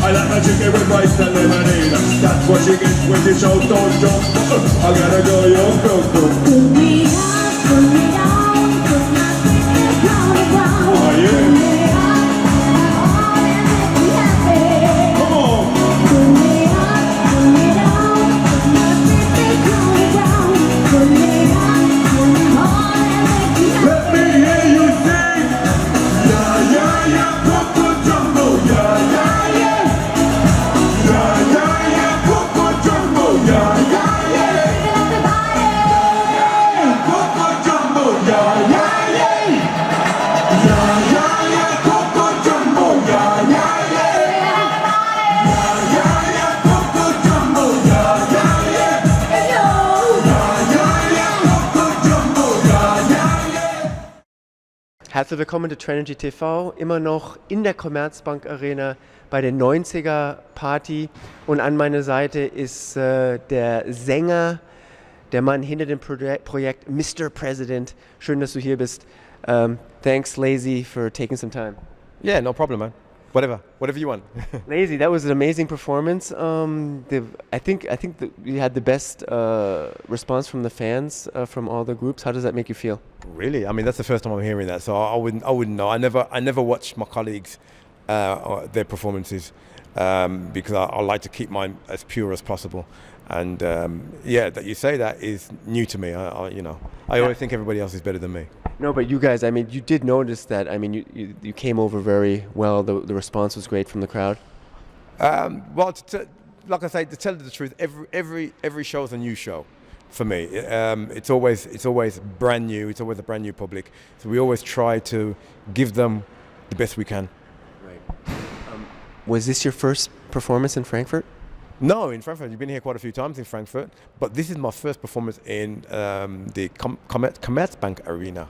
I like my chicken with rice and lemonade. That's what she gets when she shows don't jump. I gotta go, yo, Put me up, put me down, put my feet on the ground. Oh, yeah. Put me up, and make me happy. Come on. Put me up, put me down, put my feet on the ground. Put me up, put me on, and make me happy. Let me hear you sing. Yeah, yeah, yeah, Coco Jumbo. Yeah, yeah. Herzlich willkommen zu Trenergy TV, immer noch in der Commerzbank-Arena bei der 90er-Party und an meiner Seite ist der Sänger, der Mann hinter dem Projekt Mr. President. Schön, dass du hier bist. Thanks, Lazy, for taking some time. Yeah, no problem, man. Whatever you want. Lazy, that was an amazing performance. I think that you had the best response from the fans from all the groups. How does that make you feel? Really? I mean, that's the first time I'm hearing that, so I wouldn't know. I never watch my colleagues their performances because I like to keep mine as pure as possible. And yeah, that you say that is new to me. I always think everybody else is better than me. No, but you guys, I mean, you did notice that. I mean, you came over very well. The response was great from the crowd. Well, like I say, to tell you the truth, every show is a new show for me. It's always brand new. It's always a brand new public. So we always try to give them the best we can. Right. Was this your first performance in Frankfurt? No, in Frankfurt. You've been here quite a few times in Frankfurt, but this is my first performance in the Commerzbank-Arena.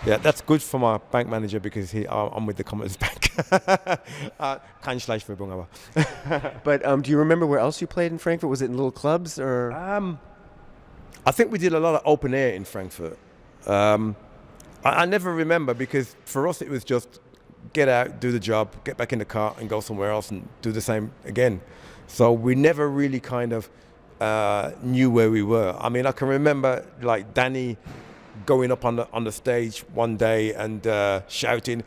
Yeah, that's good for my bank manager because I'm with the Commerzbank. Keine Schleichwerbung, aber. But do you remember where else you played in Frankfurt? Was it in little clubs or? I think we did a lot of open air in Frankfurt. I never remember because for us it was just get out, do the job, get back in the car and go somewhere else and do the same again. So we never really kind of knew where we were. I mean, I can remember like Danny going up on the stage one day and shouting,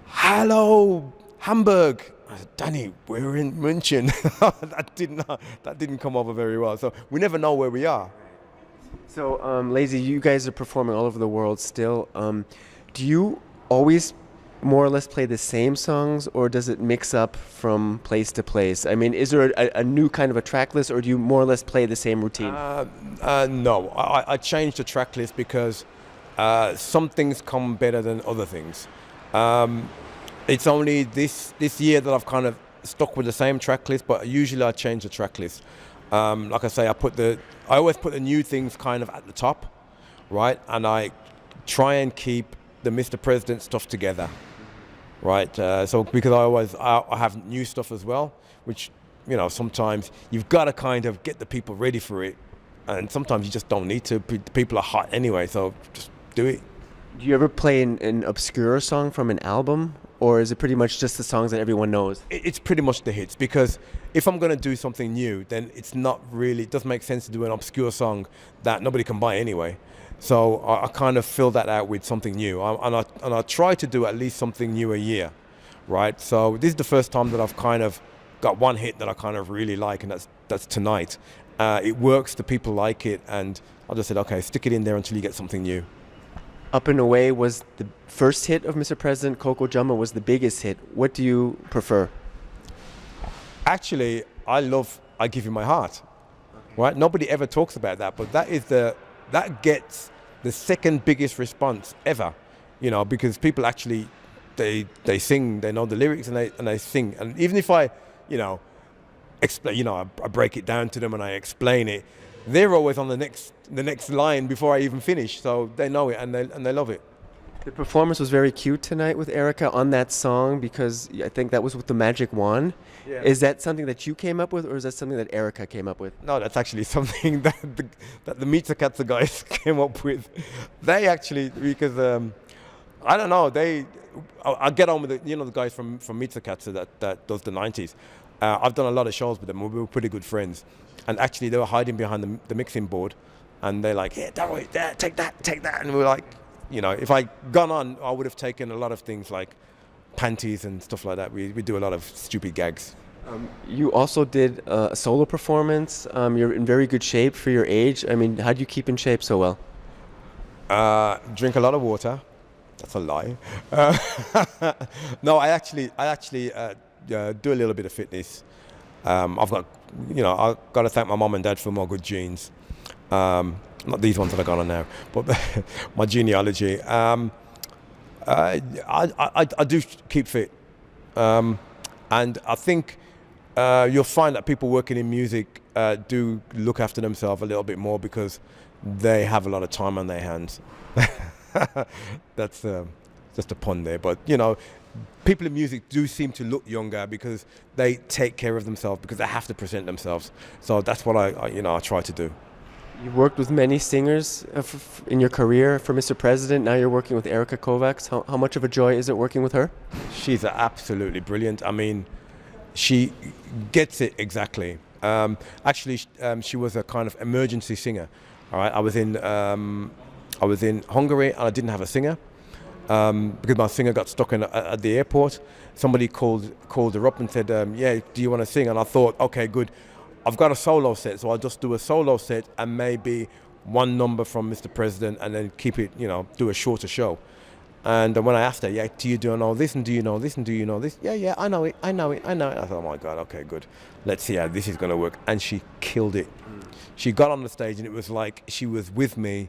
"Hello, Hamburg!" I said, "Danny, we're in München." that didn't come over very well. So we never know where we are. So, Lazy, you guys are performing all over the world still. Do you always more or less play the same songs, or does it mix up from place to place? I mean, is there a new kind of a track list, or do you more or less play the same routine? No, I changed the track list because some things come better than other things. It's only this year that I've kind of stuck with the same track list, but usually I change the track list. Like I say, I always put the new things kind of at the top, right? And I try and keep the Mr. President stuff together. Right, so because I have new stuff as well, which, you know, sometimes you've got to kind of get the people ready for it, and sometimes you just don't need to. People are hot anyway, so just do it. Do you ever play an obscure song from an album, or is it pretty much just the songs that everyone knows? It's pretty much the hits, because if I'm going to do something new, then it doesn't make sense to do an obscure song that nobody can buy anyway. So I kind of fill that out with something new, and I try to do at least something new a year, right? So this is the first time that I've kind of got one hit that I kind of really like, and that's Tonight. It works, the people like it, and I just said, okay, stick it in there until you get something new. Up and Away was the first hit of Mr. President. Coco Jumbo was the biggest hit. What do you prefer? Actually, I love I Give You My Heart. Right? Nobody ever talks about that, but that gets the second biggest response ever. You know, because people actually they sing, they know the lyrics, and they sing. And even if I, you know, explain, you know, I break it down to them and I explain it, they're always on the next line before I even finish. So they know it and they love it. The performance was very cute tonight with Erica on that song, because I think that was with the magic wand. Yeah. Is that something that you came up with, or is that something that Erica came up with? No, that's actually something that the Miezekatze guys came up with. They actually, because I don't know, I get on with the guys from Miezekatze that does the 90s. I've done a lot of shows with them. We were pretty good friends, and actually they were hiding behind the mixing board, and they're like, "Yeah, don't worry, take that," and we were like, you know, if I'd gone on, I would have taken a lot of things like panties and stuff like that. We do a lot of stupid gags. You also did a solo performance. You're in very good shape for your age. I mean, how do you keep in shape so well? Drink a lot of water. That's a lie. No, I actually do a little bit of fitness. I've got to thank my mom and dad for my good genes. Not these ones that I got on now, but my genealogy. I do keep fit, and I think you'll find that people working in music do look after themselves a little bit more because they have a lot of time on their hands. That's just a pun there, but you know, people in music do seem to look younger because they take care of themselves, because they have to present themselves. So that's what I try to do. You worked with many singers in your career for Mr. President. Now you're working with Erica Kovacs. How much of a joy is it working with her? She's absolutely brilliant. I mean, she gets it exactly. Actually, she was a kind of emergency singer. All right, I was in Hungary and I didn't have a singer because my singer got stuck at the airport. Somebody called her up and said, "Yeah, do you want to sing?" And I thought, okay, good. I've got a solo set, so I'll just do a solo set and maybe one number from Mr. President, and then keep it, do a shorter show. And when I asked her, "Yeah, do you know this, and do you know this, and do you know this?" Yeah, I know it. I thought, oh my God, okay, good. Let's see how this is going to work. And she killed it. She got on the stage and it was like she was with me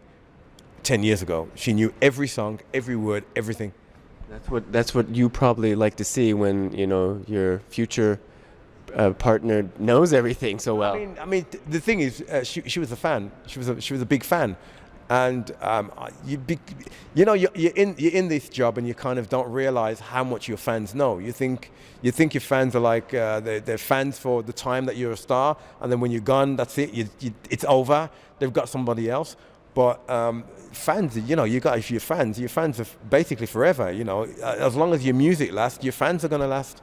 10 years ago. She knew every song, every word, everything. That's what you probably like to see when, your future partner knows everything so well. I mean, the thing is, she was a fan. She was a big fan, and you're in this job, and you kind of don't realize how much your fans know. You think your fans are like they're fans for the time that you're a star, and then when you're gone, that's it. It's over. They've got somebody else. But fans, if you're fans are basically forever. As long as your music lasts, your fans are gonna last.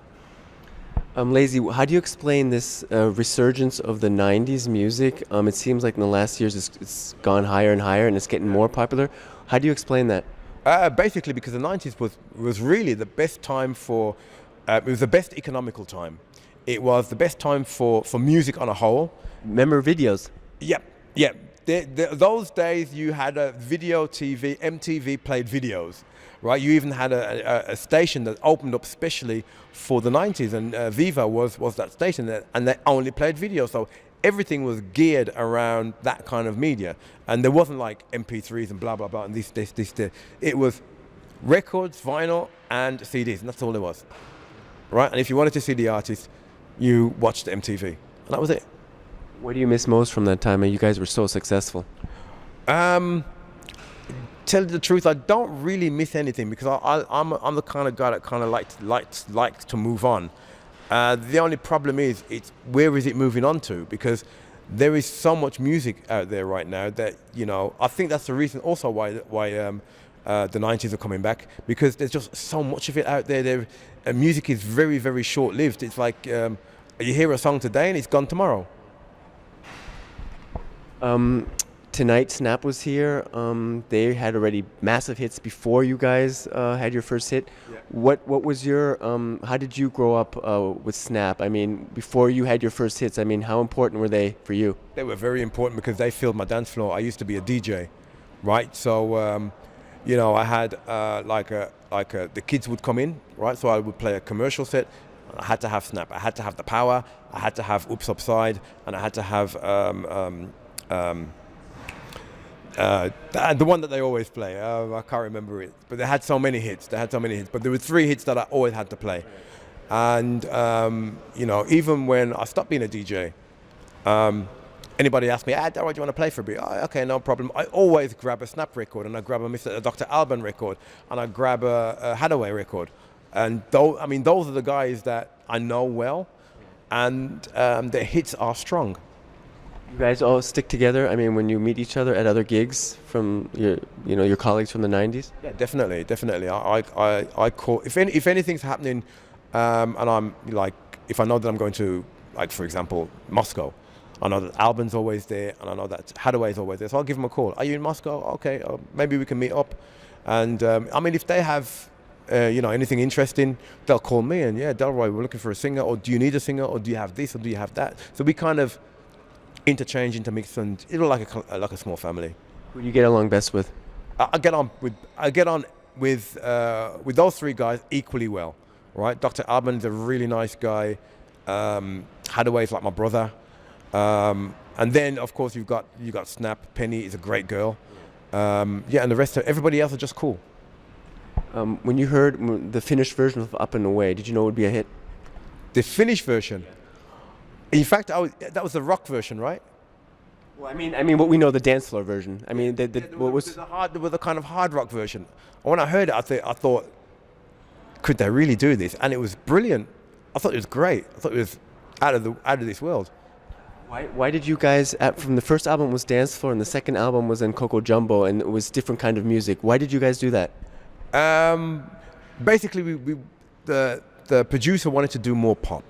Lazy, how do you explain this resurgence of the 90s music? It seems like in the last years it's gone higher and higher and it's getting more popular. How do you explain that? Basically because the 90s was really the best time it was the best economical time. It was the best time for music on a whole. Remember videos? Yep. Those days you had a video TV, MTV played videos. Right, you even had a station that opened up specially for the 90s, and Viva was that station, and they only played video. So everything was geared around that kind of media, and there wasn't like MP3s and blah blah blah and this. It was records, vinyl, and CDs, and that's all it was. Right, and if you wanted to see the artist, you watched MTV, and that was it. What do you miss most from that time? You guys were so successful. Tell you the truth, I don't really miss anything because I'm the kind of guy that kind of likes to move on. The only problem is where is it moving on to? Because there is so much music out there right now that I think that's the reason also why the 90s are coming back, because there's just so much of it out there. Music is very, very short-lived. It's like you hear a song today and it's gone tomorrow. tonight Snap was here. They had already massive hits before you guys had your first hit. Yeah. What was your how did you grow up with Snap? I mean, before you had your first hits, I mean, how important were they for you? They were very important because they filled my dance floor. I used to be a DJ, right? So, you know, I had the kids would come in, right? So I would play a commercial set. I had to have Snap. I had to have The Power. I had to have Oops Upside, and I had to have the one that they always play. I can't remember it, but they had so many hits. But there were 3 hits that I always had to play. And you know, even when I stopped being a DJ, anybody asked me, Darryl, do you want to play for a bit? Oh, okay, no problem. I always grab a Snap record, and I grab a Dr. Alban record, and I grab a Hathaway record. And those are the guys that I know well, and their hits are strong. You guys all stick together. I mean, when you meet each other at other gigs from your colleagues from the '90s. Yeah, definitely. I call if anything's happening, and I'm like, if I know that I'm going to, like, for example, Moscow, I know that Alban's always there, and I know that Hathaway's always there, so I'll give them a call. Are you in Moscow? Okay, maybe we can meet up. And I mean, if they have anything interesting, they'll call me and, yeah, Delroy, we're looking for a singer, or do you need a singer, or do you have this, or do you have that? So we kind of interchange, intermix, and it's like a small family. Who do you get along best with? I get on with those 3 guys equally well, right? Dr. Alban is a really nice guy. Hathaway's like my brother, and then of course you got Snap. Penny is a great girl. And the rest of everybody else are just cool. When you heard the finished version of Up and Away, did you know it would be a hit? The finished version. In fact, that was the rock version, right? Well, I mean, what we know, the dance floor version. I mean, there was a kind of hard rock version. And when I heard it, I thought, could they really do this? And it was brilliant. I thought it was great. I thought it was out of this world. Why did you guys, from the first album was Dance Floor and the second album was in Coco Jumbo, and it was different kind of music. Why did you guys do that? Basically, the producer wanted to do more pop,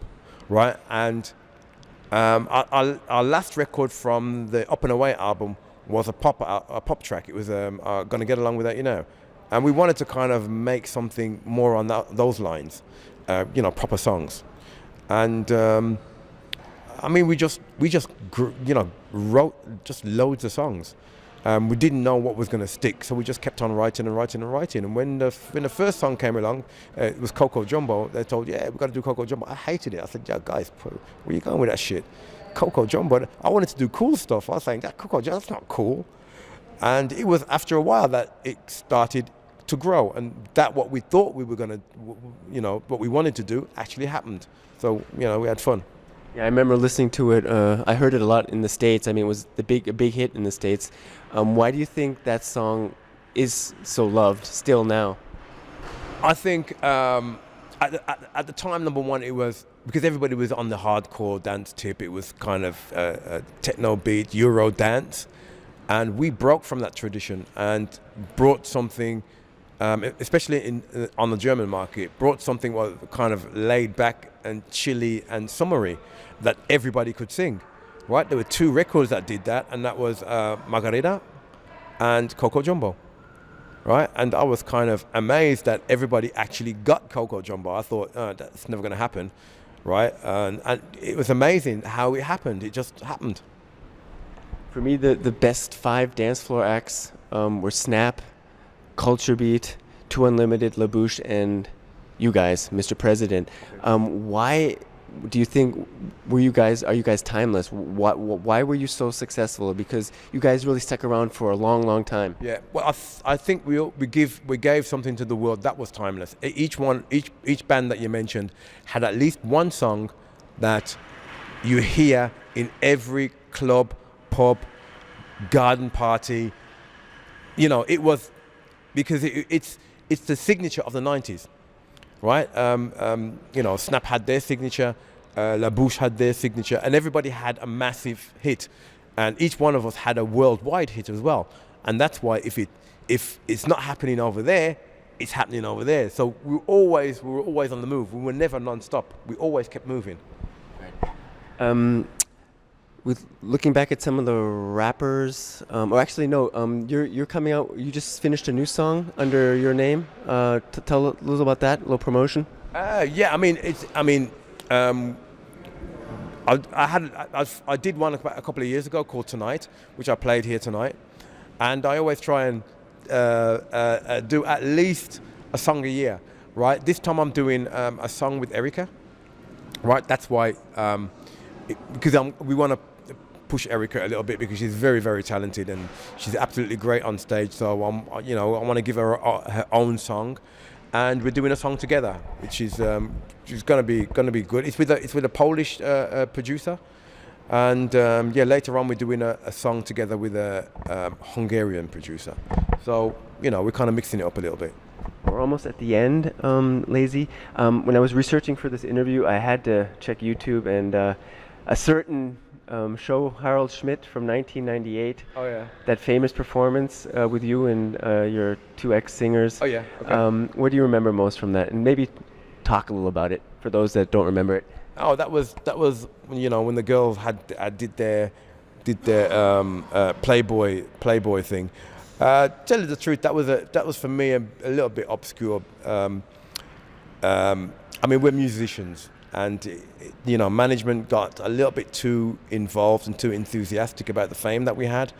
right? And our last record from the Up and Away album was a pop track. It was Gonna Get Along Without You Now, and we wanted to kind of make something more on those lines, proper songs. And I mean, we just wrote just loads of songs. We didn't know what was going to stick, so we just kept on writing. And when the first song came along, it was Coco Jumbo. They told, yeah, we've got to do Coco Jumbo. I hated it. I said, yeah, guys, where are you going with that shit? Coco Jumbo. I wanted to do cool stuff. I was saying, that Coco Jumbo, that's not cool. And it was after a while that it started to grow, and that what we thought we were going to, what we wanted to do actually happened. So, we had fun. Yeah, I remember listening to it. I heard it a lot in the States. I mean, it was a big hit in the States. Why do you think that song is so loved still now? I think at the time, number one, it was because everybody was on the hardcore dance tip. It was kind of a techno beat, Euro dance. And we broke from that tradition and brought something, especially on the German market, brought something kind of laid back and chilly and summery that everybody could sing, right? There were 2 records that did that, and that was Margarita and Coco Jumbo, right? And I was kind of amazed that everybody actually got Coco Jumbo. I thought, that's never going to happen, right? And it was amazing how it happened. It just happened. For me, the best 5 dance floor acts were Snap, Culture Beat, 2 Unlimited, La Bouche, and you guys, Mr. President. Why do you think are you guys timeless? Why were you so successful? Because you guys really stuck around for a long time. Yeah, well, I think we gave something to the world that was timeless. Each band that you mentioned had at least one song that you hear in every club, pub, garden party. It was because it's the signature of the 90s. Right, Snap had their signature, La Bouche had their signature, and everybody had a massive hit, and each one of us had a worldwide hit as well. And that's why if it's not happening over there, it's happening over there. So we were always on the move. We were never non-stop. We always kept moving. with looking back at some of the rappers, or actually no, you're coming out. You just finished a new song under your name. Tell a little about that. A little promotion. Yeah, I mean, I did one a couple of years ago called Tonight, which I played here tonight, and I always try and do at least a song a year, right? This time I'm doing a song with Erica, right? That's why, because we want to push Erica a little bit because she's very, very talented and she's absolutely great on stage. So I want to give her her own song, and we're doing a song together, which is she's gonna be good. It's with a Polish producer, and later on we're doing a song together with a Hungarian producer. So we're kind of mixing it up a little bit. We're almost at the end, Lazy. When I was researching for this interview, I had to check YouTube, and a certain show, Harold Schmidt from 1998. Oh yeah. That famous performance with you and your two ex-singers. Oh yeah. Okay. What do you remember most from that? And maybe talk a little about it for those that don't remember it. Oh, that was when the girls did their Playboy thing. Tell you the truth, that was for me a little bit obscure. I mean, we're musicians, and management got a little bit too involved and too enthusiastic about the fame that we had,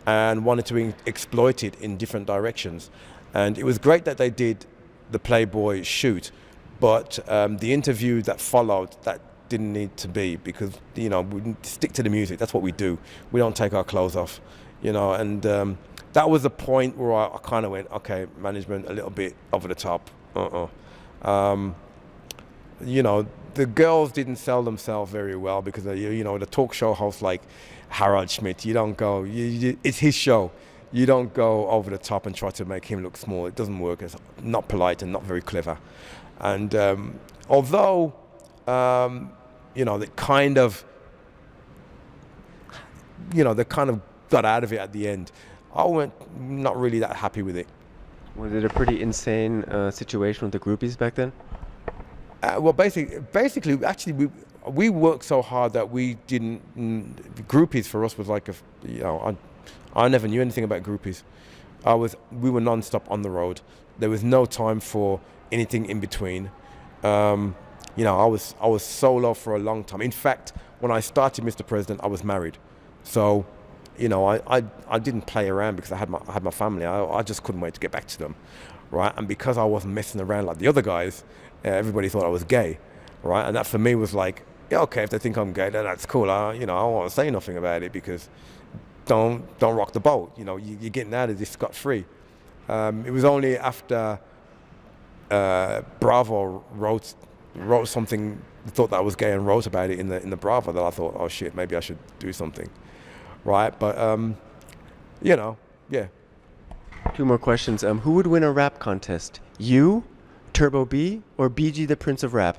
and wanted to exploit it in different directions. And it was great that they did the Playboy shoot, but the interview that followed, that didn't need to be, because we stick to the music. That's what we do. We don't take our clothes off, and that was the point where I kind of went, okay, management, a little bit over the top. The girls didn't sell themselves very well because the talk show hosts like Harold Schmidt, you don't go, it's his show. You don't go over the top and try to make him look small. It doesn't work. It's not polite and not very clever. And although they kind of got out of it at the end, I went not really that happy with it. Was it a pretty insane situation with the groupies back then? Well, basically, actually, we worked so hard that we didn't. Groupies for us was like I never knew anything about groupies. We were non-stop on the road. There was no time for anything in between. I was solo for a long time. In fact, when I started Mr. President, I was married, so I didn't play around because I had my family. I just couldn't wait to get back to them, right? And because I wasn't messing around like the other guys, everybody thought I was gay, right? And that for me was like, yeah, okay, if they think I'm gay, then that's cool. I won't say nothing about it because don't rock the boat. You're getting out of this scot-free. It was only after Bravo wrote something, thought that I was gay and wrote about it in the Bravo, that I thought, oh shit, maybe I should do something, right? But yeah. Two more questions. Who would win a rap contest? You, Turbo B, or BG the Prince of Rap?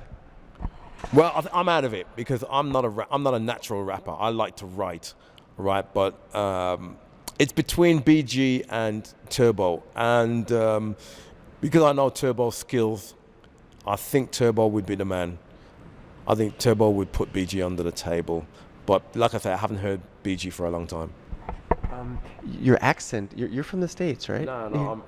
Well, I'm out of it because I'm not a natural rapper. I like to write, right? But it's between BG and Turbo, and because I know Turbo's skills, I think Turbo would be the man. I think Turbo would put BG under the table. But like I said, I haven't heard BG for a long time. Your accent, you're from the States, right? No,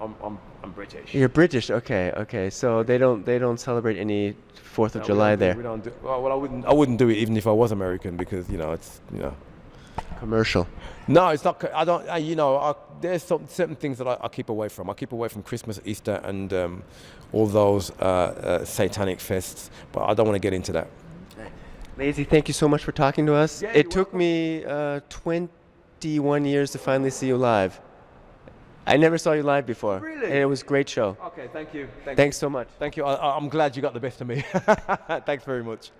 I'm British. You're British, okay. So they don't celebrate any 4th of July there. We don't do. Well, I wouldn't do it even if I was American because it's commercial. No, it's not. I don't. There's certain things that I keep away from. I keep away from Christmas, Easter, and all those satanic fests. But I don't want to get into that. Lazy, thank you so much for talking to us. Yeah, it took me 21 years to finally see you live. I never saw you live before. Really? And it was a great show. Okay, thank you. Thanks so much. Thank you. I'm glad you got the best of me. Thanks very much.